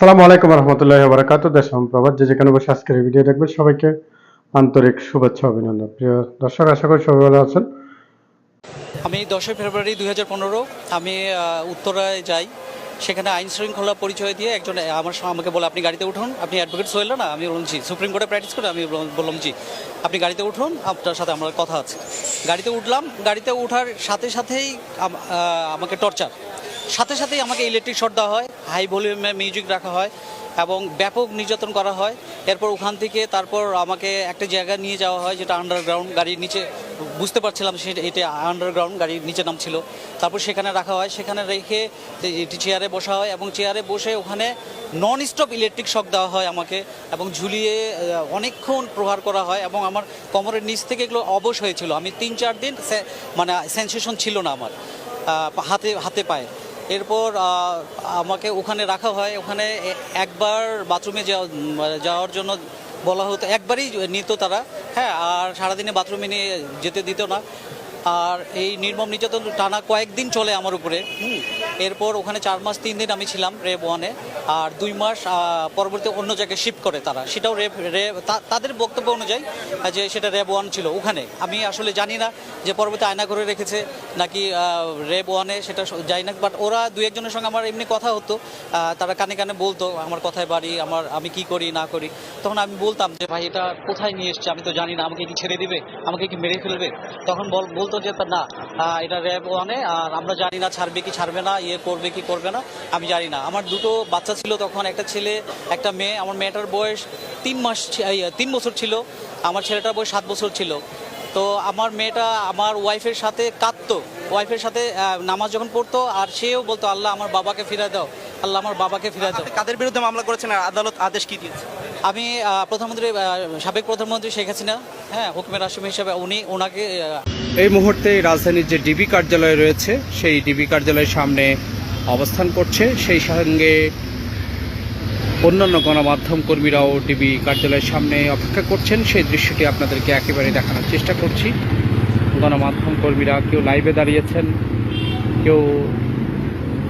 আসসালামু আলাইকুম রহমতুল্লাহি ওয়া বারাকাতুহু। দেশ এবং প্রবাদ যে যেখানে বসে আজকের এই ভিডিও দেখবেন সবাইকে আন্তরিক শুভেচ্ছা অভিনন্দন। প্রিয় দর্শক, আশা করি সবাই ভালো আছেন। আমি 10ই ফেব্রুয়ারি 2015 আমি উত্তরায় যাই। সেখানে আইন শৃঙ্খলা পরিচয় দিয়ে একজন আমাকে বলে, আপনি গাড়িতে উঠুন, আপনি অ্যাডভোকেট সোহেল না? আমি বললাম জি। সুপ্রিম কোর্টে প্র্যাকটিস করে আমি বললাম জি, আপনি গাড়িতে উঠুন, আপনার সাথে আমার কথা আছে। গাড়িতে উঠলাম। গাড়িতে ওঠার সাথে সাথেই আমাকে টর্চার, সাথে সাথেই আমাকে ইলেকট্রিক শর্ট দেওয়া হয়, হাই ভলিউমে মিউজিক রাখা হয় এবং ব্যাপক নির্যাতন করা হয়। এরপর ওখান থেকে তারপর আমাকে একটা জায়গায় নিয়ে যাওয়া হয় যেটা আন্ডারগ্রাউন্ড, গাড়ির নিচে। বুঝতে পারছিলাম সেটা এটা আন্ডারগ্রাউন্ড, গাড়ির নিচে নাম ছিল। তারপর সেখানে রাখা হয়, সেখানে রেখে চেয়ারে বসা হয় এবং চেয়ারে বসে ওখানে নন স্টপ ইলেকট্রিক শক দেওয়া হয় আমাকে এবং ঝুলিয়ে অনেকক্ষণ প্রহার করা হয় এবং আমার কোমরের নিচ থেকে এগুলো অবশ হয়েছিল। আমি 3-4 দিন মানে সেন্সেশন ছিল না আমার হাতে হাতে পায়ে। এরপর আমাকে ওখানে রাখা হয়। ওখানে একবার বাথরুমে যাওয়ার জন্য বলা হতো, একবারই নিত তারা। হ্যাঁ, আর সারাদিনে বাথরুমে নিয়ে যেতে দিত না। আর এই নির্মম নির্যাতন টানা কয়েকদিন চলে আমার উপরে। এরপর ওখানে 4 মাস 3 দিন আমি ছিলাম রেব 1-এ, আর 2 মাস পরবর্তী অন্য জায়গায় শিফট করে তারা। সেটাও তাদের বক্তব্য অনুযায়ী যে সেটা রেব 1 ছিল। ওখানে আমি আসলে জানি না যে পরবর্তী আয়না করে রেখেছে নাকি রেব 1-এ, সেটা জানি না। বাট ওরা 2-1 জনের সঙ্গে আমার এমনি কথা হতো, তারা কানে কানে বলতো আমার কথায় বাড়ি, আমি কি করি না করি। তখন আমি বলতাম যে ভাই, এটা কোথায় নিয়ে এসছে আমি তো জানি না, আমাকে কি ছেড়ে দিবে, আমাকে কি মেরে ফেলবে? তখন বলতো যে না, এটা র্যাব 1-এ, আর আমরা জানি না ছাড়বে কি ছাড়বে না, করবে কি করবে না, আমি জানি না। আমার 2টো বাচ্চা ছিল তখন, একটা ছেলে একটা মেয়ে। আমার মেয়েটার বয়স 3 বছর ছিল, আমার ছেলেটার বয়স 7 বছর ছিল। তো আমার মেয়েটা আমার ওয়াইফের সাথে কাঁদতো, ওয়াইফের সাথে নামাজ যখন পড়তো, আর সেও বলতো আল্লাহ আমার বাবাকে ফিরিয়ে দাও, আল্লাহ আমার বাবাকে ফিরিয়ে দাও। কাদের বিরুদ্ধে মামলা করেছেন আর আদালত আদেশ কি দিয়েছে? আমি সাবেক প্রধানমন্ত্রী শেখ হাসিনা, হ্যাঁ, হুকুমের আসামি হিসাবে ওনাকে এই মুহূর্তে রাজধানীর যে ডিবি কার্যালয় রয়েছে সেই ডিবি কার্যালয়ের সামনে অবস্থান করছে। সেই সঙ্গে অন্যান্য গণমাধ্যম কর্মীরাও ডিবি কার্যালয়ের সামনে অপেক্ষা করছেন। সেই দৃশ্যটি আপনাদেরকে একেবারে দেখানোর চেষ্টা করছি। গণমাধ্যম কর্মীরা কেউ লাইভে দাঁড়িয়েছেন, কেউ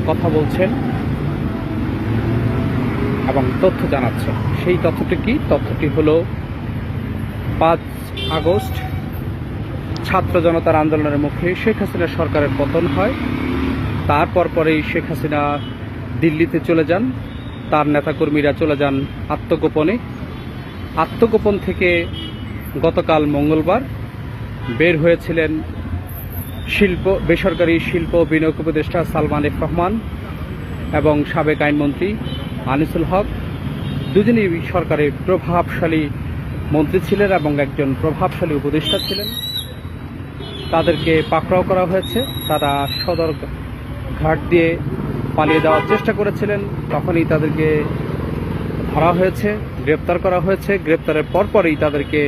কথা বলছেন এবং তথ্য জানাচ্ছেন। সেই তথ্যটি কি? তথ্যটি হলো 5 আগস্ট ছাত্র জনতার আন্দোলনের মুখে শেখ হাসিনা সরকারের পতন হয়। তারপর পরেই শেখ হাসিনা দিল্লিতে চলে যান, তার নেতাকর্মীরা চলে যান আত্মগোপনে। আত্মগোপন থেকে গতকাল মঙ্গলবার বের হয়েছিলেন বেসরকারি শিল্প বিনিয়োগ উপদেষ্টা সালমান এফ রহমান এবং সাবেক আইনমন্ত্রী আনিসুল হক। দুজনেই সরকারের প্রভাবশালী মন্ত্রী ছিলেন এবং একজন প্রভাবশালী উপদেষ্টা ছিলেন। তাদেরকে পাকড়াও করা হয়েছে। তারা সদর ঘাট দিয়ে পালিয়ে যাওয়ার চেষ্টা করেছিলেন, তখনই তাদেরকে ধরা হয়েছে, গ্রেপ্তার করা হয়েছে। গ্রেপ্তারের পরপরই তাদেরকে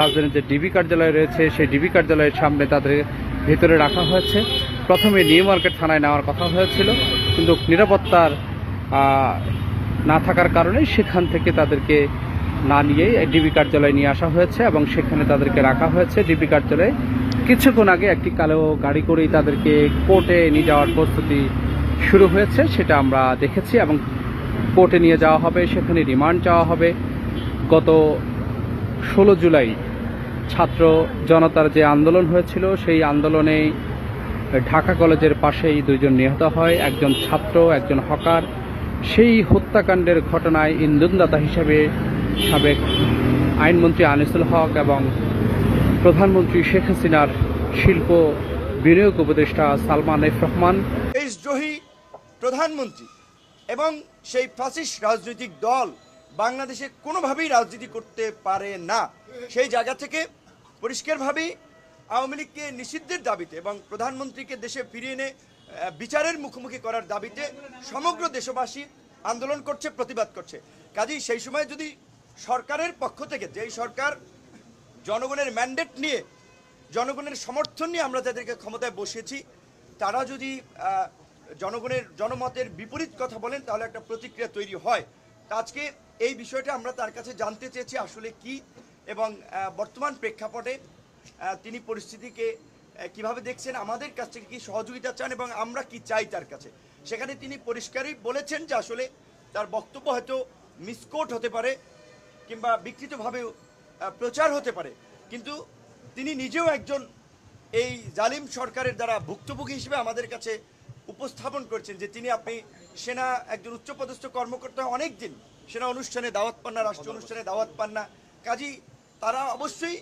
রাজধানীর যে ডিবি কার্যালয় রয়েছে সেই ডিবি কার্যালয়ের সামনে তাদের ভেতরে রাখা হয়েছে। প্রথমে নিউ মার্কেট থানায় নেওয়ার কথা হয়েছিল, কিন্তু নিরাপত্তার না থাকার কারণে সেখান থেকে তাদেরকে না নিয়েই ডিবি কার্যালয়ে নিয়ে আসা হয়েছে এবং সেখানে তাদেরকে রাখা হয়েছে। ডিবি কার্যালয়ে কিছুক্ষণ আগে একটি কালো গাড়ি করেই তাদেরকে কোর্টে নিয়ে যাওয়ার প্রস্তুতি শুরু হয়েছে, সেটা আমরা দেখেছি এবং কোর্টে নিয়ে যাওয়া হবে, সেখানে রিমান্ড চাওয়া হবে। গত 16 জুলাই ছাত্র জনতার যে আন্দোলন হয়েছিল সেই আন্দোলনে ঢাকা কলেজের পাশেই 2 জন নিহত হয়, একজন ছাত্র একজন হকার। সেই হত্যাকাণ্ডের ঘটনায় ইন্ধনদাতা হিসেবে সাবেক আইনমন্ত্রী আনিসুল হক এবং প্রধানমন্ত্রী শেখ হাসিনার শিল্প বিনিয়োগ উপদেষ্টা সালমান এফ রহমান। দেশদ্রোহী প্রধানমন্ত্রী এবং সেই ফ্যাসিস্ট রাজনৈতিক দল বাংলাদেশে কোনোভাবেই রাজনীতি করতে পারে না। সেই জায়গা থেকে পরিষ্কারভাবেই আওয়ামী লীগকে নিষিদ্ধের দাবিতে এবং প্রধানমন্ত্রীকে দেশে ফিরিয়ে এনে বিচারের মুখোমুখি করার দাবিতে সমগ্র দেশবাসী আন্দোলন করছে, প্রতিবাদ করছে। কাজেই সেই সময় যদি সরকারের পক্ষ থেকে, যেই সরকার জনগণের ম্যান্ডেট নিয়ে, জনগণের সমর্থন নিয়ে আমরা যাদেরকে ক্ষমতায় বসিয়েছি, তারা যদি জনমতের বিপরীত কথা বলেন তাহলে একটা প্রতিক্রিয়া তৈরি হয়। আজকে এই বিষয়টা আমরা তার কাছে জানতে চেয়েছি আসলে কি, এবং বর্তমান প্রেক্ষাপটে তিনি পরিস্থিতিকে কিভাবে দেখছেন, আমাদের কাছ থেকে কি সহযোগিতা চান এবং আমরা কি চাই তার কাছে। সেখানে তিনি পরিষ্কারই বলেছেন যে আসলে তার বক্তব্য হয়তো মিসকোট হতে পারে কিংবা বিকৃতভাবে প্রচার হতে পারে, কিন্তু তিনি নিজেও একজন এই জালিম সরকারের দ্বারা ভুক্তভোগী হিসেবে আমাদের কাছে উপস্থাপন করছেন যে আপনি সেনা একজন উচ্চপদস্থ কর্মকর্তা, অনেক দিন সেনা অনুষ্ঠানে দাওয়াত পান না, রাষ্ট্রীয় অনুষ্ঠানে দাওয়াত পান না। কাজেই তারা অবশ্যই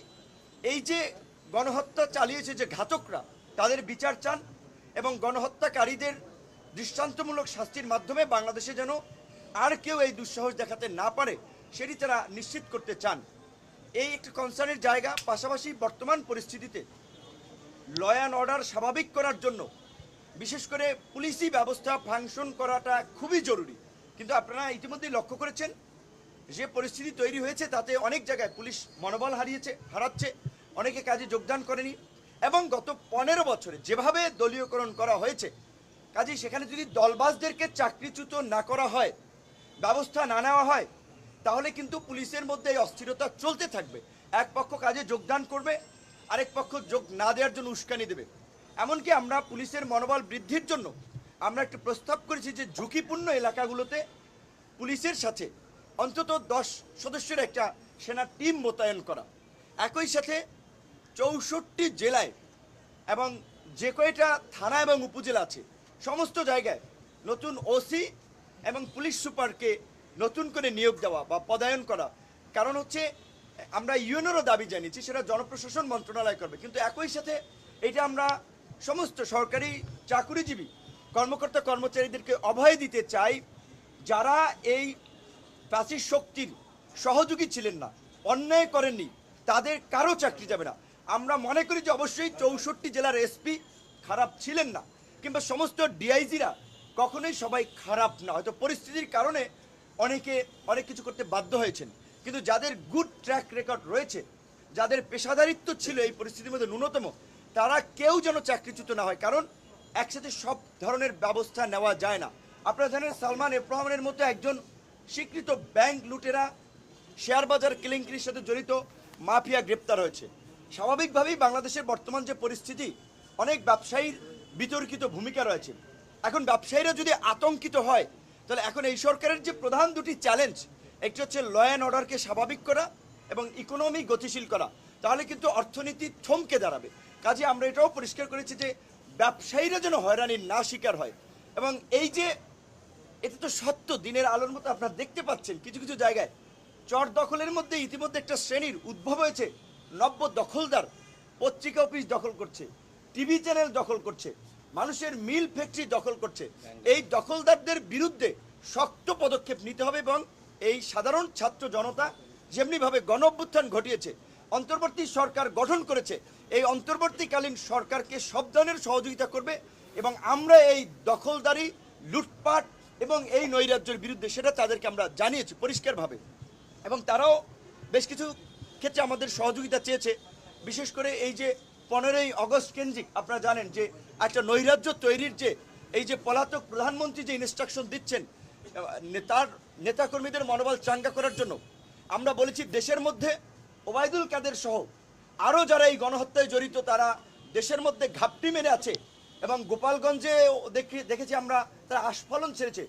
এই যে গণহত্যা চালিয়েছে যে ঘাতকরা, তাদের বিচার চান এবং গণহত্যাকারীদের দৃষ্টান্তমূলক শাস্তির মাধ্যমে বাংলাদেশে যেন আর কেউ এই দুঃসাহস দেখাতে না পারে সেটি তারা নিশ্চিত করতে চান। এই একটি কনসার্নের জায়গা। পাশাপাশি বর্তমান পরিস্থিতিতে ল অ্যান্ড অর্ডার স্বাভাবিক করার জন্য বিশেষ করে পুলিশি ব্যবস্থা ফাংশন করাটা খুবই জরুরি। কিন্তু আপনারা ইতিমধ্যেই লক্ষ্য করেছেন যে পরিস্থিতি তৈরি হয়েছে, তাতে অনেক জায়গায় পুলিশ মনোবল হারাচ্ছে, অনেকে কাজে যোগদান করেনি এবং গত 15 বছরে যেভাবে দলীয়করণ করা হয়েছে, কাজেই সেখানে যদি দলবাজদেরকে চাকরিচ্যুত না করা হয়, ব্যবস্থা না নেওয়া হয়, তাহলে কিন্তু পুলিশের মধ্যে এই অস্থিরতা চলতে থাকবে। এক পক্ষ কাজে যোগদান করবে, আরেক পক্ষ যোগ না দেওয়ার জন্য উস্কানি দেবে। এমনকি আমরা পুলিশের মনোবল বৃদ্ধির জন্য আমরা একটা প্রস্তাব করেছি যে ঝুঁকিপূর্ণ এলাকাগুলোতে পুলিশের সাথে অন্তত 10 সদস্যের একটা সেনা টিম মোতায়েন করা। একই সাথে 64 জেলায় এবং যে কয়টা থানা এবং উপজেলা আছে সমস্ত জায়গায় নতুন ওসি এবং পুলিশ সুপারকে নতুন করে নিয়োগ দেওয়া বা পদায়ন করা। কারণ হচ্ছে আমরা ইউএনেরও দাবি জানিয়েছি, সেটা জনপ্রশাসন মন্ত্রণালয় করবে, কিন্তু একই সাথে এটা আমরা সমস্ত সরকারি চাকুরিজীবী কর্মকর্তা কর্মচারীদেরকে অভয় দিতে চাই যারা এই প্রাচীর শক্তির সহযোগী ছিলেন না, অন্যায় করেননি, তাদের কারো চাকরি যাবে না। আমরা মনে করি যে অবশ্যই 64 জেলার এসপি খারাপ ছিলেন না, কিংবা সমস্ত ডিআইজিরা কখনোই সবাই খারাপ না, হয়তো পরিস্থিতির কারণে অনেকে অনেক কিছু করতে বাধ্য হয়েছেন, কিন্তু যাদের গুড ট্র্যাক রেকর্ড রয়েছে, যাদের পেশাদারিত্ব ছিল এই পরিস্থিতির মধ্যে ন্যূনতম, তারা কেউ যেন চাকরিচ্যুত না হয়। কারণ একসাথে সব ধরনের ব্যবস্থা নেওয়া যায় না। আপনারা জানেন সালমান এফ রহমানের মতো একজন স্বীকৃত ব্যাংক লুটেরা, শেয়ার বাজার কেলেঙ্কারির সাথে জড়িত মাফিয়া গ্রেপ্তার হয়েছে। স্বাভাবিকভাবেই বাংলাদেশের বর্তমান যে পরিস্থিতি, অনেক ব্যবসায়ীর বিতর্কিত ভূমিকা রয়েছে। এখন ব্যবসায়ীরা যদি আতঙ্কিত হয়, তাহলে এখন এই সরকারের যে প্রধান দুটি চ্যালেঞ্জ, একটি হচ্ছে ল অ্যান্ড অর্ডারকে স্বাভাবিক করা এবং ইকোনমি গতিশীল করা, তাহলে কিন্তু অর্থনীতি থমকে দাঁড়াবে। কাজে আমরা এটাও পরিষ্কার করেছি যে ব্যবসায়ীরা যেন হয়রানির না শিকার হয়। এবং এই যে এটা তো সত্য, দিনের আলোর মতো আপনারা দেখতে পাচ্ছেন কিছু কিছু জায়গায় চর দখলের মধ্যে ইতিমধ্যে একটা শ্রেণীর উদ্ভব হয়েছে, নব্য দখলদার, পত্রিকা অফিস দখল করছে, টিভি চ্যানেল দখল করছে, মানুষের মিল ফ্যাক্টরি দখল করছে। এই দখলদারদের বিরুদ্ধে শক্ত পদক্ষেপ নিতে হবে এবং এই সাধারণ ছাত্র জনতা যেমনিভাবে গণ অভ্যুত্থান ঘটিয়েছে, অন্তর্বর্তী সরকার গঠন করেছে, এই অন্তর্বর্তীকালীন সরকারকে সব ধরনের সহযোগিতা করবে এবং আমরা এই দখলদারি, লুটপাট এবং এই নৈরাজ্যের বিরুদ্ধে সেটা তাদেরকে আমরা জানিয়েছি পরিষ্কারভাবে। এবং তারাও বেশ কিছু ক্ষেত্রে আমাদের সহযোগিতা চেয়েছে। বিশেষ করে এই যে 15ই আগস্ট কেন্দ্রিক আপনারা জানেন যে একটা নৈরাজ্য তৈরির যে এই যে পলাতক প্রধানমন্ত্রী যে ইনস্ট্রাকশন দিচ্ছেন তার নেতাকর্মীদের মনোবল চাঙ্গা করার জন্য, আমরা বলেছি দেশের মধ্যে ওবায়দুল কাদের সহ আরও যারা এই গণহত্যায় জড়িত তারা দেশের মধ্যে ঘাপটি মেরে আছে এবং গোপালগঞ্জে দেখেছি আমরা তারা আস্ফালন ছেড়েছে।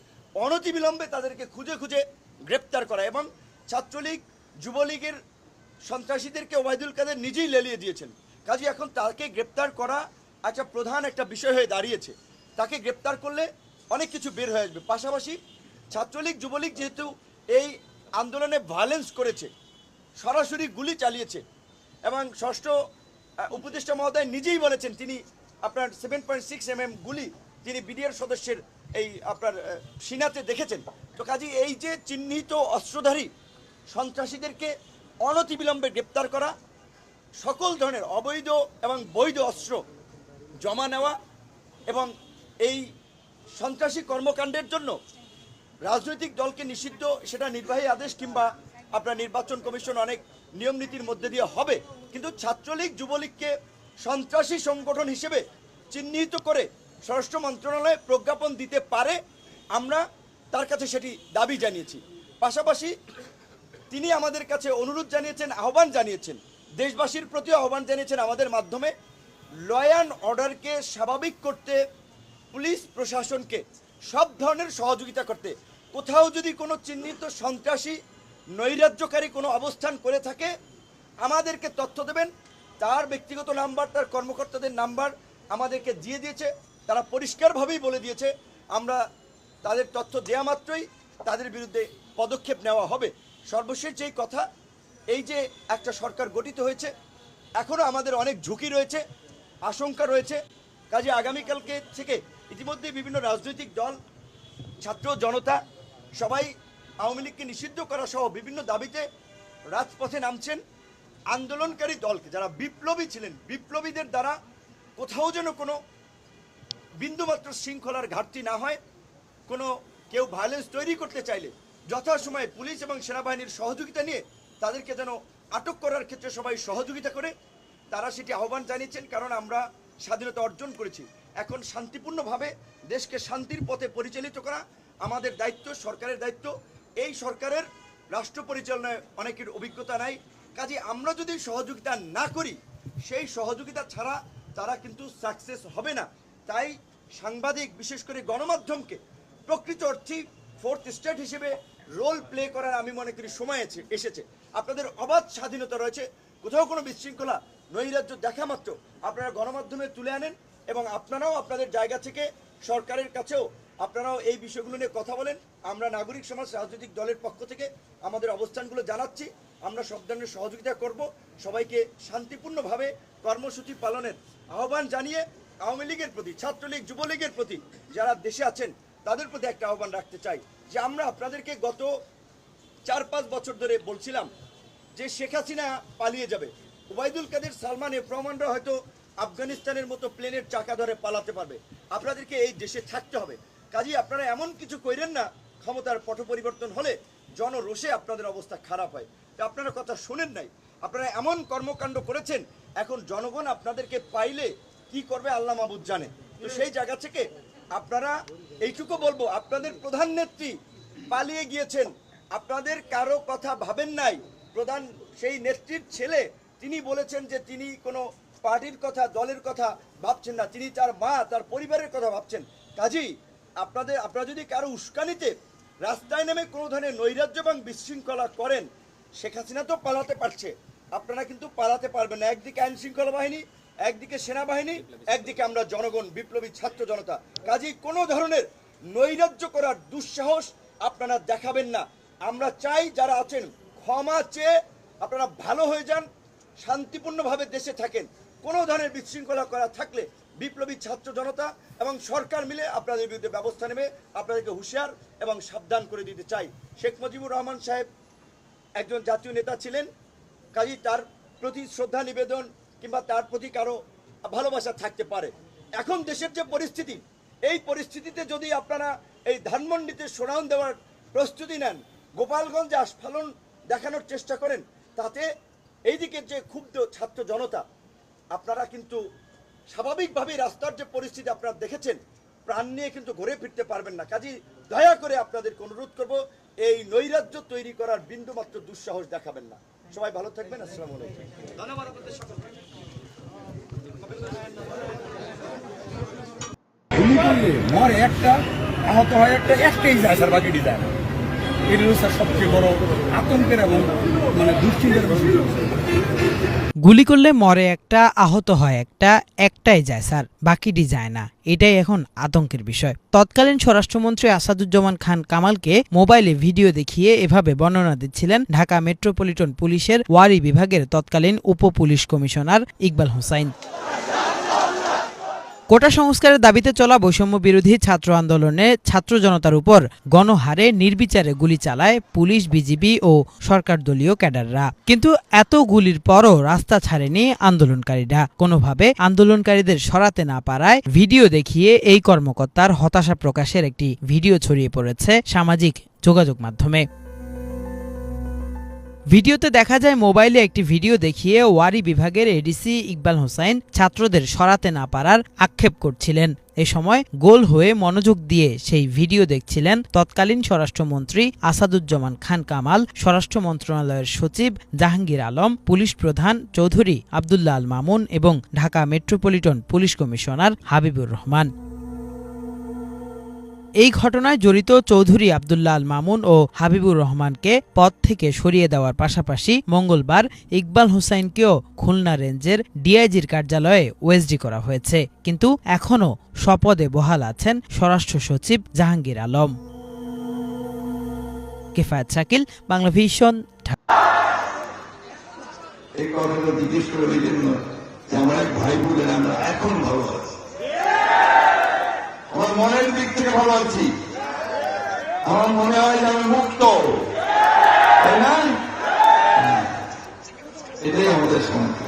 অনতিবিলম্বে তাদেরকে খুঁজে খুঁজে গ্রেপ্তার করা এবং ছাত্রলীগ যুবলীগের সন্ত্রাসীদেরকে ওবায়দুল কাদের নিজেই লেলিয়ে দিয়েছেন। কাজে এখন তাকে গ্রেপ্তার করা একটা প্রধান একটা বিষয় হয়ে দাঁড়িয়েছে। তাকে গ্রেপ্তার করলে অনেক কিছু বের হয়ে আসবে। পাশাপাশি ছাত্রলীগ যুবলীগ যেহেতু এই আন্দোলনে ভায়োলেন্স করেছে, সরাসরি গুলি চালিয়েছে এবং ষষ্ঠ উপদেষ্টা মহোদয় নিজেই বলেছেন তিনি আপনার 7.6 mm গুলি তিনি বিডিআর সদস্যের এই আপনার সিনাতে দেখেছেন। তো কাজে এই যে চিহ্নিত অস্ত্রধারী সন্ত্রাসীদেরকে অনতিবিলম্বে গ্রেপ্তার করা, সকল ধরনের অবৈধ এবং বৈধ অস্ত্র জমা নেওয়া এবং এই সন্ত্রাসী কর্মকাণ্ডের জন্য রাজনৈতিক দলকে নিষিদ্ধ, সেটা নির্বাহী আদেশ কিংবা আপনার নির্বাচন কমিশন অনেক নিয়ম নীতির মধ্যে দিয়ে হবে, কিন্তু ছাত্রলীগ যুবলীগকে সন্ত্রাসী সংগঠন হিসেবে চিহ্নিত করে স্বরাষ্ট্র মন্ত্রণালয় প্রজ্ঞাপন দিতে পারে, আমরা তার কাছে সেটি দাবি জানিয়েছি। পাশাপাশি তিনি আমাদের কাছে অনুরোধ জানিয়েছেন, আহ্বান জানিয়েছেন, দেশবাসীর প্রতি আহ্বান জানিয়েছেন আমাদের মাধ্যমে ল অ্যান্ড অর্ডারকে স্বাভাবিক করতে পুলিশ প্রশাসনকে সব ধরনের সহযোগিতা করতে। কোথাও যদি কোনো চিহ্নিত সন্ত্রাসী নৈরাজ্যকারী কোনো অবস্থান করে থাকে আমাদেরকে তথ্য দেবেন। তার ব্যক্তিগত নাম্বার, তার কর্মকর্তাদের নাম্বার আমাদেরকে দিয়ে দিয়েছে। তারা পরিষ্কারভাবেই বলে দিয়েছে আমরা তাদের তথ্য দেওয়া মাত্রই তাদের বিরুদ্ধে পদক্ষেপ নেওয়া হবে। সর্বশেষ যেই কথা, এই যে একটা সরকার গঠিত হয়েছে, এখনও আমাদের অনেক ঝুঁকি রয়েছে, আশঙ্কা রয়েছে। কাজে আগামীকালকে থেকে ইতিমধ্যে বিভিন্ন রাজনৈতিক দল, ছাত্র জনতা সবাই আওয়ামী লীগকে নিষিদ্ধ করা সহ বিভিন্ন দাবিতে রাজপথে নামছেন। আন্দোলনকারী দলকে, যারা বিপ্লবী ছিলেন, বিপ্লবীদের দ্বারা কোথাও যেন কোনো বিন্দুমাত্র শৃঙ্খলার ঘাটতি না হয়। কোনো কেউ ভায়োলেন্স তৈরি করতে চাইলে যথাসময়ে পুলিশ এবং সেনাবাহিনীর সহযোগিতা নিয়ে তাদেরকে যেন আটক করার ক্ষেত্রে সবাই সহযোগিতা করে, তারা সেটি আহ্বান জানিয়েছেন। কারণ আমরা স্বাধীনতা অর্জন করেছি, এখন শান্তিপূর্ণভাবে দেশকে শান্তির পথে পরিচালিত করা আমাদের দায়িত্ব, সরকারের দায়িত্ব। এই সরকারের রাষ্ট্র পরিচালনায় অনেকের অভিজ্ঞতা নাই। কাজে আমরা যদি সহযোগিতা না করি, সেই সহযোগিতা ছাড়া তারা কিন্তু সাকসেস হবে না। তাই সাংবাদিক, বিশেষ করে গণমাধ্যমকে প্রকৃত অর্থে ফোর্থ স্টেট হিসেবে রোল প্লে করার আমি মনে করি সময় এসেছে। আপনাদের অবাধ স্বাধীনতা রয়েছে, কোথাও কোনো বিশৃঙ্খলা নৈরাজ্য দেখা মাত্র আপনারা গণমাধ্যমে তুলে আনেন এবং আপনারাও আপনাদের জায়গা থেকে সরকারের কাছেও আপনারাও এই বিষয়গুলো নিয়ে কথা বলেন। আমরা নাগরিক সমাজ, রাজনৈতিক দলের পক্ষ থেকে আমাদের অবস্থানগুলো জানাচ্ছি। আমরা সব ধরনের সহযোগিতা করব। সবাইকে শান্তিপূর্ণভাবে কর্মসূচি পালনের আহ্বান জানিয়ে আওয়ামী লীগের প্রতি, ছাত্রলীগ, যুবলীগের প্রতি যারা দেশে আছেন তাদের প্রতি একটা আহ্বান রাখতে চাই যে আমরা আপনাদেরকে গত 4-5 বছর ধরে বলছিলাম যে শেখ হাসিনা পালিয়ে যাবে, ওবায়দুল কাদের, সালমান এফ রহমানরা হয়তো আফগানিস্তানের মতো প্লেনের চাকা ধরে পালাতে পারবে। আপনাদেরকে এই দেশে থাকতে হবে। কাজেই আপনারা এমন কিছু কইরেন না ক্ষমতার পট পরিবর্তন হলে জনরোষে আপনাদের অবস্থা খারাপ হয়। তো আপনারা কথা শোনেন নাই, আপনারা এমন কর্মকাণ্ড করেছেন, এখন জনগণ আপনাদেরকে পাইলে কি করবে আল্লাহ মাবুদ জানে। তো সেই জায়গা থেকে আপনারা এইটুকু বলবো, আপনাদের প্রধান নেত্রী পালিয়ে গিয়েছেন, আপনাদের কারো কথা ভাবেন নাই। প্রধান সেই নেত্রীর ছেলে, তিনি বলেছেন যে তিনি কোনো পার্টির কথা, দলের কথা ভাবছেন না, তিনি তার মা, তার পরিবারের কথা ভাবছেন। কাজেই আপনারা যদি কারো উস্কানিতে রাস্তায় নেমে কোনো ধরনের নৈরাজ্য এবং বিশৃঙ্খলা করেন, শেখ হাসিনা তো পালাতে পারছে, আপনারা কিন্তু পালাতে পারবেন না। একদিকে আইন শৃঙ্খলা বাহিনী, একদিকে সেনাবাহিনী, একদিকে আমরা জনগণ, বিপ্লবী ছাত্র জনতা। কাজেই কোনো ধরনের নৈরাজ্য করার দুঃসাহস আপনারা দেখাবেন না। আমরা চাই যারা আছেন ক্ষমা চেয়ে আপনারা ভালো হয়ে যান, শান্তিপূর্ণভাবে দেশে থাকেন। কোনো ধরনের বিশৃঙ্খলা করা থাকলে বিপ্লবী ছাত্র জনতা এবং সরকার মিলে আপনাদের বিরুদ্ধে ব্যবস্থা নেবে। আপনাদেরকে হুঁশিয়ার এবং সাবধান করে দিতে চাই। শেখ মুজিবুর রহমান সাহেব একজন জাতীয় নেতা ছিলেন, কাজেই তার প্রতি শ্রদ্ধা নিবেদন কিংবা তার প্রতি কারো ভালোবাসা থাকতে পারে। এখন দেশের যে পরিস্থিতি, এই পরিস্থিতিতে যদি আপনারা এই ধানমন্ডিতে শোডাউন দেওয়ার প্রস্তুতি নেন, গোপালগঞ্জে আস্ফালন দেখানোর চেষ্টা করেন, তাতে এইদিকে যে ক্ষুব্ধ ছাত্র জনতা, আপনারা কিন্তু স্বাভাবিকভাবেই রাস্তার যে পরিস্থিতি আপনারা দেখেছেন, প্রাণ নিয়ে কিন্তু ঘুরে ফিরতে পারবেন না। কাজেই দয়া করে আপনাদেরকে অনুরোধ করব, এই নৈরাজ্য তৈরি করার বিন্দুমাত্র দুঃসাহস দেখাবেন না। সবাই ভালো থাকবেন। আসসালামু আলাইকুম। ধন্যবাদ আপনাদের সকলকে। গুলি করলে মরে একটা, আহত হয় একটা, একটাই যায় স্যার, বাকি যায় না। এটা হচ্ছে স্যার সবচেয়ে বড় আতঙ্কের এবং দুশ্চিন্তার বিষয়। গুলি করলে মরে একটা, আহত হয় একটা, একটাই যায় স্যার, বাকিটি যায় না। এটাই এখন আতঙ্কের বিষয়। তৎকালীন স্বরাষ্ট্রমন্ত্রী আসাদুজ্জামান খান কামালকে মোবাইলে ভিডিও দেখিয়ে এভাবে বর্ণনা দিচ্ছিলেন ঢাকা মেট্রোপলিটন পুলিশের ওয়ারী বিভাগের তৎকালীন উপ পুলিশ কমিশনার ইকবাল হোসাইন। কোটা সংস্কারের দাবিতে চলা বৈষম্য বিরোধী ছাত্র আন্দোলনে ছাত্র জনতার উপর গণহারে নির্বিচারে গুলি চালায় পুলিশ, বিজিবি ও সরকার দলীয় ক্যাডাররা। কিন্তু এত গুলির পরও রাস্তা ছাড়েনি আন্দোলনকারীরা। কোনোভাবে আন্দোলনকারীদের সরাতে না পারায় ভিডিও দেখিয়ে এই কর্মকর্তার হতাশা প্রকাশের একটি ভিডিও ছড়িয়ে পড়েছে সামাজিক যোগাযোগ মাধ্যমে। ভিডিওতে দেখা যায় মোবাইলে একটি ভিডিও দেখিয়ে ওয়ারী বিভাগের এডিসি ইকবাল হোসাইন ছাত্রদের সরাতে না পারার আক্ষেপ করছিলেন। এ সময় গোল হয়ে মনোযোগ দিয়ে সেই ভিডিও দেখছিলেন তৎকালীন স্বরাষ্ট্রমন্ত্রী আসাদুজ্জামান খান কামাল, স্বরাষ্ট্র মন্ত্রণালয়ের সচিব জাহাঙ্গীর আলম, পুলিশ প্রধান চৌধুরী আব্দুল্লাহ আল মামুন এবং Dhaka metropolitan police commissioner Habibur Rahman. এই ঘটনায় জড়িত চৌধুরী আব্দুল্লাহ আল মামুন ও হাবিবুর রহমানকে পদ থেকে সরিয়ে দেওয়ার পাশাপাশি মঙ্গলবার ইকবাল হোসাইনকেও খুলনা রেঞ্জের ডিআইজির কার্যালয়ে ওএসডি করা হয়েছে, কিন্তু এখনও স্বপদে বহাল আছেন স্বরাষ্ট্র সচিব জাহাঙ্গীর আলম। কিফায়েত শাকিল, বাংলা ভিশন, ঢাকা। এই কথাটা জিজ্ঞেস করে এই জন্য যে আমার এক ভাই বলে আমরা এখন ভালো আছি, আমার মনের দিক থেকে ভালো আছি, আমার মনে হয় যে আমি মুক্ত, তাই না? এটাই আমাদের শান্তি।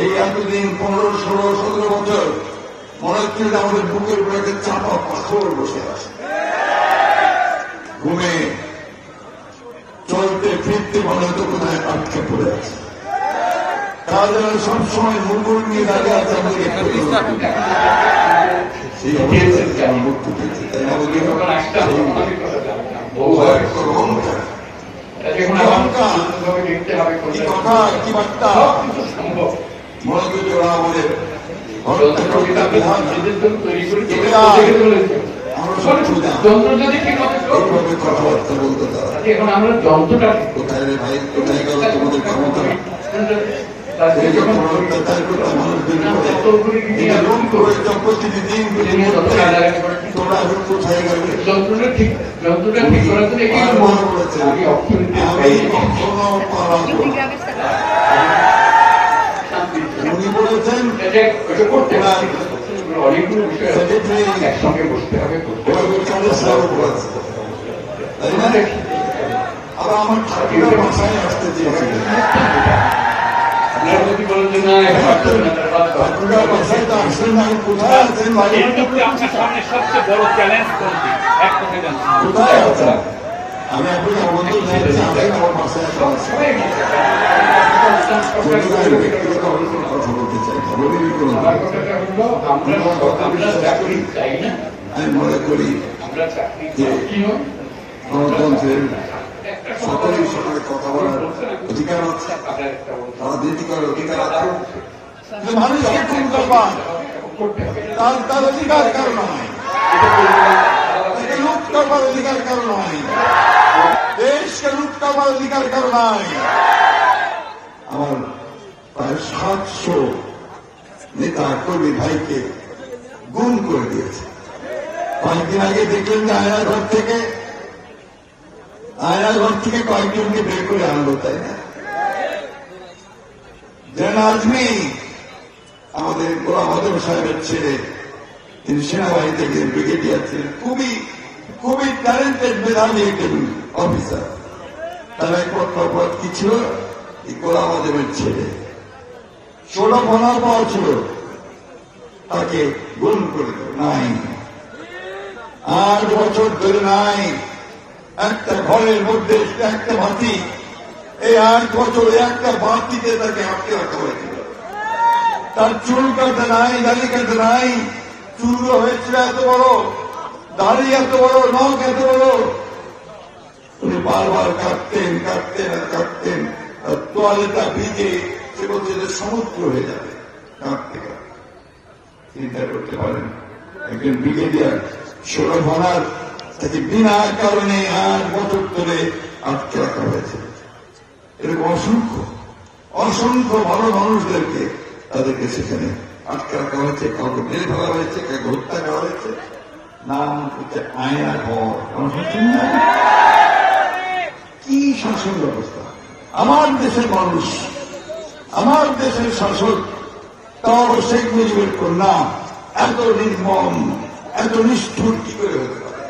এই এতদিন 15, 16, 17 বছর মনে হচ্ছে যে আমাদের বুকের উপরে একটা চাপা পাথর বসে আছে, ঘুমে চলতে ফিরতে মনে হতো কোথায় আটকে পড়ে আছে। তারা সবসময় মুগুর নিয়ে দাঁড়িয়ে আছে আমাদেরকে মুক্ত পেয়েছে। তাই আমাদের কথা কি বার্তা মনে করছে ওরা আমাদের এইভাবে কথাবার্তা বলতে তারা কোথায় রে ভাই, কোথায় গেল তোমাদের ক্ষমতা? কোথায় গেলে উনি বলেছেন একসঙ্গে বসতে হবে, তাই না? আবার আমার ঠাকুরের ভাষায় আসতে চেয়েছিলেন, ঠাকুরের ভাষায় তো আসলেন না, কোথায় আছেন? কোথায় আছেন? আমি আপনাকে আমন্ত্রণ জানাচ্ছি, আসেন আমার ভাষায় ব্যক্তিগত কথা বলতে চাই, আমি মনে করি যে গণতন্ত্রের সকলের সঙ্গে কথা বলার অধিকার আছে, রাজনীতি করার অধিকার আছে। মানুষকে খুন করবার তার অধিকার কারণ নয়, লুট করবার অধিকার কারণ নয়, দেশকে লুট করবার অধিকার কারণ নয়। আমার প্রায় 700 নেতা কর্মী ভাইকে গুম করে দিয়েছে। কয়েকদিন আগে দেখলেন যে আয়নাঘর থেকে কয়েকজনকে বের করে আনলো, তাই না? জেনারেল আজমি আমাদের গোলাম আজম সাহেবের ছেলে, তিনি সেনাবাহিনীতে ব্রিগেডিয়ার ছিলেন, খুবই ট্যালেন্টেড মেধাবী একজন অফিসার। তার একমাত্র অপরাধ কি ছিল? গোলাম আজমের ছেলে 16 ফোনার পাওয়া ছিল, তাকে গুম করে দিল। নাই 8 বছর ধরে নাই, একটা ঘরের মধ্যে একটা বাতি, এই 8 বছরে একটা বাতিতে তাকে আটকে রাখা হয়েছিল। তার চুল কাটে নাই, দাড়ি কাটে নাই, চুল হয়েছিল এত বড়, দাড়ি এত বড়, নখ এত বড়। উনি বারবার কাটতেন আর কাটতেন, তোয়ালেটা ভিজে সে বলছে যে সমুদ্র হয়ে যাবে কাটতে কাটতে। চিন্তা করতে পারেন, একজন ব্রিগেডিয়ার 16 ফোনার, তাকে বিনা কারণে 8 বছর ধরে আটকে রাখা হয়েছে। এরকম অসংখ্য ভালো মানুষদেরকে তাদেরকে সেখানে আটকে রাখা হয়েছে, কাউকে মেরে ফেলা হয়েছে, কাউকে হত্যা করা হয়েছে। নাম হচ্ছে আয়নাঘর। কি শাসন ব্যবস্থা! আমার দেশের মানুষ, আমার দেশের শাসক, তাও শেখ মুজিবের কন্যা এত নির্মম, এত নিষ্ঠুর কি করে হতে পারে?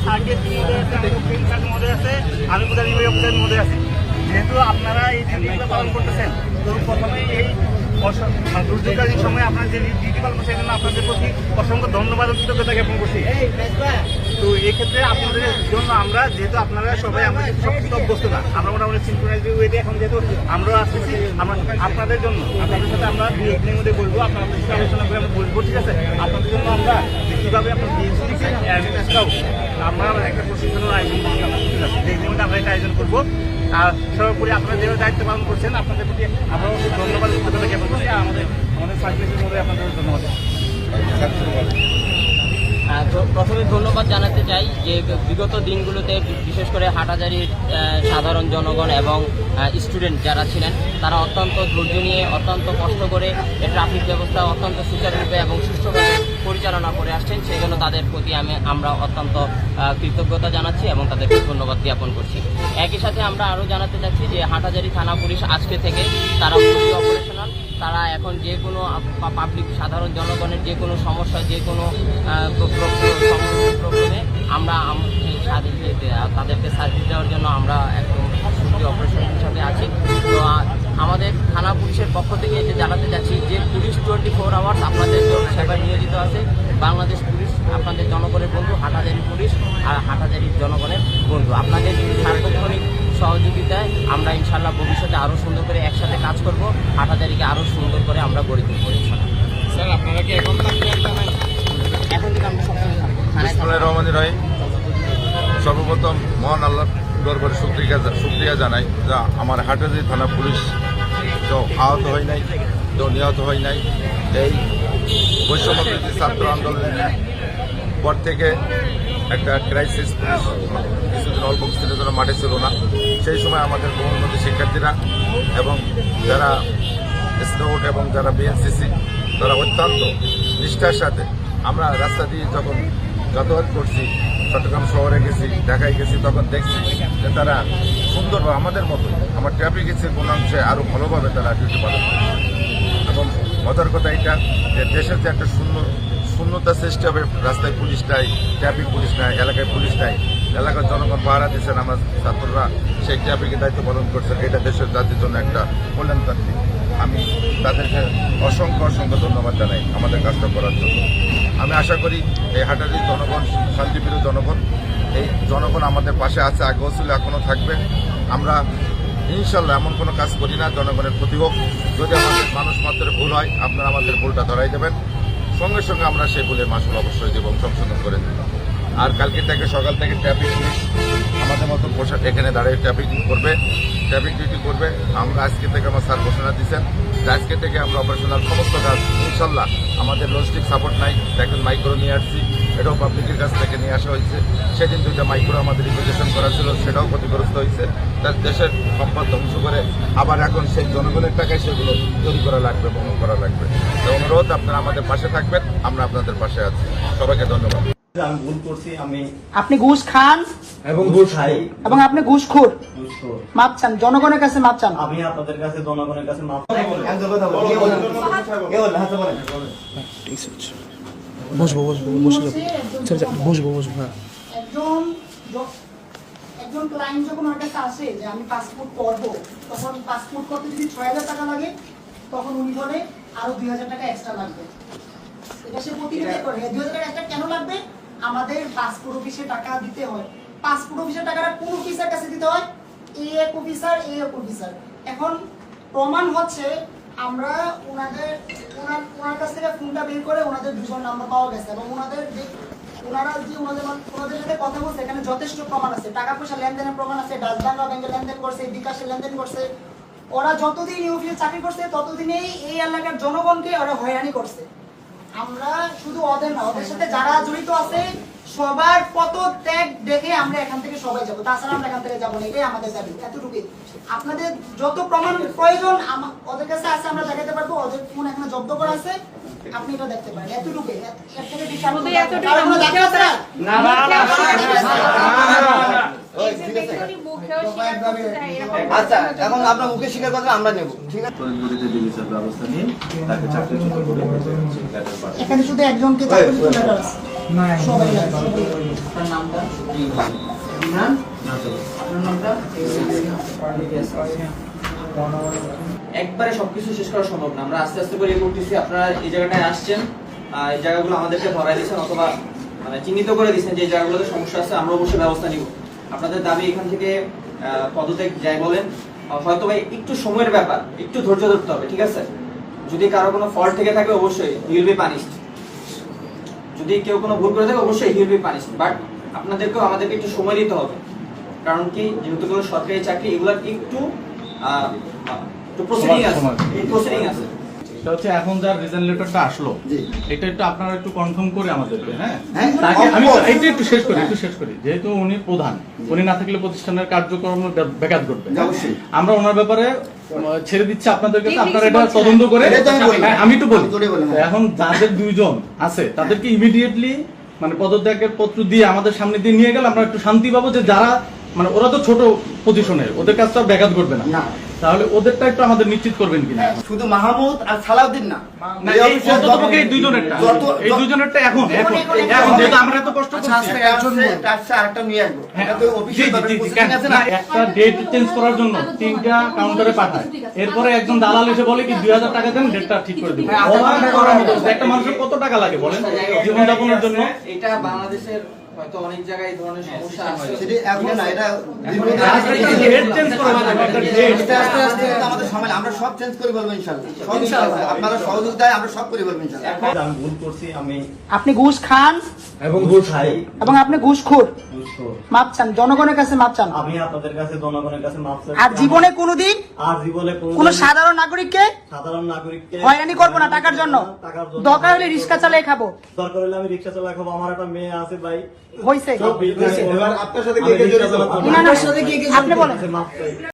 সার্কিট মধ্যে আছে, আমাদের ফিল্ড সার্কিট মধ্যে আছে, আমি কোথায় নিউ ইয়র্কের মধ্যে আছি। যেহেতু আপনারা এই ডিউটিগুলো পালন করতেছেন, তো প্রথমেই এই দুর্যোগকালীন সময় আপনারা যে ডিউটি পালন করছেন, জন্য আপনাদের প্রতি অসংখ্য ধন্যবাদ ও কৃতজ্ঞতা জ্ঞাপন করছি। তো এই ক্ষেত্রে আপনাদের জন্য আমরা, যেহেতু আপনারা সবাই আমরা সব কিছু অভ্যস্ত না, আমরা মোটামুটি সিনক্রোনাইজ ওয়েতে এখন যেহেতু আমরাও আসতেছি, আমরা আপনাদের জন্য আপনাদের সাথে আমরা দুই একদিনের মধ্যে বলবো, আপনাদের সাথে আলোচনা করে আমরা বলবো, ঠিক আছে? আপনাদের জন্য আমরা কীভাবে আপনার বিএসপিটাও আমরা একটা প্রশিক্ষণের আয়োজন করলাম, ঠিক আছে? যেদিনের মধ্যে আমরা একটা আয়োজন করবো। আর সর্বোপরি আপনারা যেভাবে দায়িত্ব পালন করছেন, আপনাদের প্রতি আমরা ধন্যবাদ কৃতজ্ঞতা জ্ঞাপন করছি। আর আমাদের সার্ভিসের মধ্যে আপনাদের ধন্যবাদ। প্রথমে ধন্যবাদ জানাতে চাই যে বিগত দিনগুলোতে বিশেষ করে হাটহাজারীর সাধারণ জনগণ এবং স্টুডেন্ট যারা ছিলেন, তারা অত্যন্ত ধৈর্য নিয়ে অত্যন্ত কষ্ট করে এই ট্রাফিক ব্যবস্থা অত্যন্ত সুচারুরূপে এবং সুষ্ঠুভাবে পরিচালনা করে আসছেন। সেই জন্য তাদের প্রতি আমরা অত্যন্ত কৃতজ্ঞতা জানাচ্ছি এবং তাদেরকে ধন্যবাদ জ্ঞাপন করছি। একই সাথে আমরা আরও জানাতে চাচ্ছি যে হাটহাজারী থানা পুলিশ আজকে থেকে তারা ফুলি অপারেশনাল। তারা এখন যে কোনো পাবলিক সাধারণ জনগণের যে কোনো সমস্যা, যে কোনো প্রবলেমে আমরা তাদেরকে সার্ভিস দেওয়ার জন্য আমরা একদম ফুলি অপারেশন হিসাবে আছি। তো আমাদের থানা পুলিশের পক্ষ থেকে যে জানাতে চাচ্ছি যে পুলিশ 24 আওয়ার্স আপনাদের সেবায় নিয়োজিত আছে। বাংলাদেশ পুলিশ আপনাদের জনগণের বন্ধু, হাটহাজারী পুলিশ আর হাটহাজারীর জনগণের বন্ধু। আপনাদের সার্বক্ষণিক সহযোগিতায় আমরা ইনশাল্লাহ ভবিষ্যতে আরও সুন্দর করে একসাথে কাজ করব, হাটহাজারীকে আরও সুন্দর করে আমরা গড়ে তুলব ইনশাল্লাহ। স্যার, আপনারা কি এখন এখন থেকে আমরা সবসময় বিসমিল্লাহির রহমানির রহিম। সর্বপ্রথম মহান আল্লাহ দরবারে শুকরিয়া জানাই যা আমার হাটহাজারী থানা পুলিশ কেউ আহত হয় নাই, কেউ নিহত হয় নাই। এই বৈষম্যবিরোধী ছাত্র আন্দোলনের পর থেকে একটা ক্রাইসিস, পুলিশ কিছুদিন অল্প কিছুদিনের জন্য মাঠে ছিল না। সেই সময় আমাদের বহুমুখী শিক্ষার্থীরা এবং যারা স্কাউট এবং যারা বিএনসিসি, তারা অত্যন্ত নিষ্ঠার সাথে আমরা রাস্তা দিয়ে যখন যাতায়াত করছি, চট্টগ্রাম শহরে গেছি, ঢাকায় গেছি, তখন দেখছি যে তারা সুন্দরভাবে আমাদের মতো আমার ট্রাফিকের গুণাংশে আরও ভালোভাবে তারা ডিউটি পালন করে। এবং মজার কথা এটা যে দেশের যে একটা শূন্যতা সৃষ্টি হবে, রাস্তায় পুলিশ নাই, ট্রাফিক পুলিশ নাই, এলাকায় পুলিশ নাই, এলাকার জনগণ পাহারা দিচ্ছেন, আমার ছাত্ররা সেই ট্রাফিকের দায়িত্ব পালন করছেন। এটা দেশের জাতির জন্য একটা কল্যাণতান্ত্রিক। আমি তাদেরকে অসংখ্য ধন্যবাদ জানাই আমাদের কাজটা করার জন্য। আমি আশা করি এই হাটহাজারীর জনগণ শান্তিপ্রিয় জনগণ, এই জনগণ আমাদের পাশে আছে, আগেও ছিল, এখনও থাকবে। আমরা ইনশাল্লাহ এমন কোনো কাজ করি না জনগণের ক্ষতি হোক। যদি আমাদের মানুষ মাত্র ভুল হয়, আপনারা আমাদের ভুলটা ধরাই দেবেন, সঙ্গে সঙ্গে আমরা সেই ভুলের মাসুল অবশ্যই দেব, সংশোধন করে দেব। আর কালকে থেকে সকাল থেকে ট্রাফিক পুলিশ আমাদের মতো পোশাক এখানে দাঁড়িয়ে ট্রাফিক ডিউটি করবে। আমরা আজকে থেকে আমার স্যার ঘোষণা দিচ্ছেন যে আজকে থেকে আমরা অপারেশনাল সমস্ত কাজ ইনশাল্লাহ। আমাদের লজিস্টিক সাপোর্ট নাই, দেখেন মাইক্রো নিয়ে আসছি, এটাও পাবলিকের কাছ থেকে নিয়ে আসা হয়েছে। সেদিন 2টা মাইক্রো আমাদের রিপোজিশন করা ছিল, সেটাও ক্ষতিগ্রস্ত হয়েছে। তার দেশের সম্পদ ধ্বংস করে আবার এখন সেই জনগণের টাকায় সেগুলো তৈরি করা লাগবে, বহন করা লাগবে। তো অনুরোধ, আপনারা আমাদের পাশে থাকবেন, আমরা আপনাদের পাশে আছি। সবাইকে ধন্যবাদ। আমি ভুল করছি, আপনি ঘুষ খান এবং ঘুষ খাই এবং আপনি ঘুষখোর। মাপ চান, জনগণের কাছে মাপ চান। আমি আপনাদের কাছে, জনগণের কাছে মাপ একজন ক্লায়েন্ট যখন ওর কাছে আসে যে আমি পাসপোর্ট করবো, তখন পাসপোর্ট করতে যদি 6,000 টাকা লাগে, তখন উনি বলে আরো 2,000 টাকা এক্সট্রা লাগবে। এটা সে প্রতিনিধি করে 2,000 টাকা এক্সট্রা কেন লাগবে? আমাদের পাসপোর্ট অফিসে টাকা দিতে হয়, পাসপোর্ট অফিসের টাকাটা কোন অফিসার কাছে দিতে হয়? এক অফিসার। এখন প্রমাণ হচ্ছে আমরা ওনার কাছ থেকে ফোনটা বের করে ওনাদের 2জন নাম্বার পাওয়া গেছে এবং ওনাদের সাথে কথা বলছে, এখানে যথেষ্ট প্রমাণ আছে, টাকা পয়সা লেনদেনের প্রমাণ আছে, ডাচ বাংলা ব্যাংকে লেনদেন করছে, বিকাশে লেনদেন করছে। ওরা যতদিন এই অফিসে চাকরি করছে ততদিনেই এই এলাকার জনগণকে ওরা হয়রানি করছে। আমরা শুধু ওদের না, ওদের সাথে যারা জড়িত আছে সবার পদত্যাগ দেখে আমরা এখান থেকে সবাই যাবো, তাছাড়া আমরা এখান থেকে যাবো না, এটাই আমাদের দাবি। এতটুকুই। আপনাদের যত প্রমাণ প্রয়োজন ওদের কাছে আছে, আমরা দেখাতে পারবো। ওদের ফোন এখানে জব্দ করা আছে, আপনি এটা দেখতে পারেন। এতটুকুই, এর থেকে বেশি আমরা আচ্ছা, এখন আপনার মুখে স্বীকার কথা আমরা নেব, ঠিক আছে? এখানে শুধু একজনকে চাকরি সবাই আপনার নামটা? আপনার নামটা? একবারে সবকিছু শেষ করা সম্ভব না, আমরা আস্তে আস্তে করে করতেছি। আপনারা এই জায়গাটায় আসছেন, এই জায়গাগুলো আমাদেরকে ধরাই দিচ্ছেন অথবা মানে চিহ্নিত করে দিচ্ছেন যে এই জায়গাগুলোতে সমস্যা আছে, আমরা অবশ্যই ব্যবস্থা নিব। আপনাদের দাবি এখান থেকে পদত্যাগ যাই বলেন, হয়তো ভাই একটু সময়ের ব্যাপার, একটু ধৈর্য ধরতে হবে, ঠিক আছে? যদি কারো কোনো ফল্ট থেকে থাকে অবশ্যই হি উইল বি পানিশড, যদি কেউ কোনো ভুল করে থাকে অবশ্যই he will be punished, but আপনাদেরকেও আমাদেরকে একটু সময় দিতে হবে। কারণ কি, যেহেতু কোনো সরকারি চাকরি, এগুলোর একটু প্রসিডিং আছে, প্রসিডিং আছে। এটা হচ্ছে এখন যার রিজন লেটারটা আসলো, এটা একটু আপনারা একটু কনফার্ম করে আমাদেরকে, হ্যাঁ আমি এইটা একটু শেষ করি। যেহেতু উনি প্রধান, উনি না থাকলে প্রতিষ্ঠানের কার্যক্রম ব্যাঘাত ঘটবে। আমরা ওনার ব্যাপারে ছেড়ে দিচ্ছি আপনাদের কাছে, আপনারা এটা তদন্ত করে। আমি একটু বলি, এখন যাদের 2 জন আছে তাদেরকে ইমিডিয়েটলি মানে পদত্যাগের পত্র দিয়ে আমাদের সামনে দিয়ে নিয়ে গেলে আমরা একটু শান্তি পাবো, যে যারা মানে ওরা তো ছোট পজিশনের, ওদের কাজটা ব্যাঘাত ঘটবে না। তাহলে ওদেরটা একটু আমাদের নিশ্চিত করবেন কিনা। শুধু মাহমুদ আর সালাউদ্দিন না, এই দুজনেরটা এখন যেহেতু আমরা এত কষ্ট করছি, আরেকটা নিয়ে আসবো। একটা ডেট চেঞ্জ করার জন্য 3টা কাউন্টারে পাঠায়, এরপরে একজন দালাল এসে বলে কি 2000 টাকা দেন, ডেটটা ঠিক করে দিবেন। একটা মানুষের কত টাকা লাগে বলেন জীবনযাপনের জন্য? এটা বাংলাদেশের হয়তো অনেক জায়গায় এই ধরনের সমস্যা আছে। সেটা এখন না, এটা ডেট চেঞ্জ করা যাবে, একটা ডেট আস্তে আস্তে আমাদের সময় আমরা সব চেঞ্জ করে বলবো ইনশাআল্লাহ। সব ইনশাআল্লাহ আপনারা সহযোগিতায় আমরা সব করে বলবো ইনশাআল্লাহ। আমি ভুল করছি, আমি আপনি ঘুষ খান এবং ভুল খাই এবং আপনি ঘুষখোর, মাপ চান, জনগণের কাছে মাপ চান। আমি আপনাদের কাছে, জনগণের কাছে মাপ চাই। আর জীবনে কোনোদিন আর জীবনে কোন সাধারণ নাগরিককে নাগরিককে হয়রানি করবো না টাকার জন্য। দরকার হলে রিক্সা চালিয়ে খাবো, দরকার হলে আমি রিক্সা চালাই খাবো। আমার একটা মেয়ে আছে ভাই, হয়েছে। এবার আপনার সাথে কে কে জড়িত? না, না, আপনি বলেন। মাপ চাই।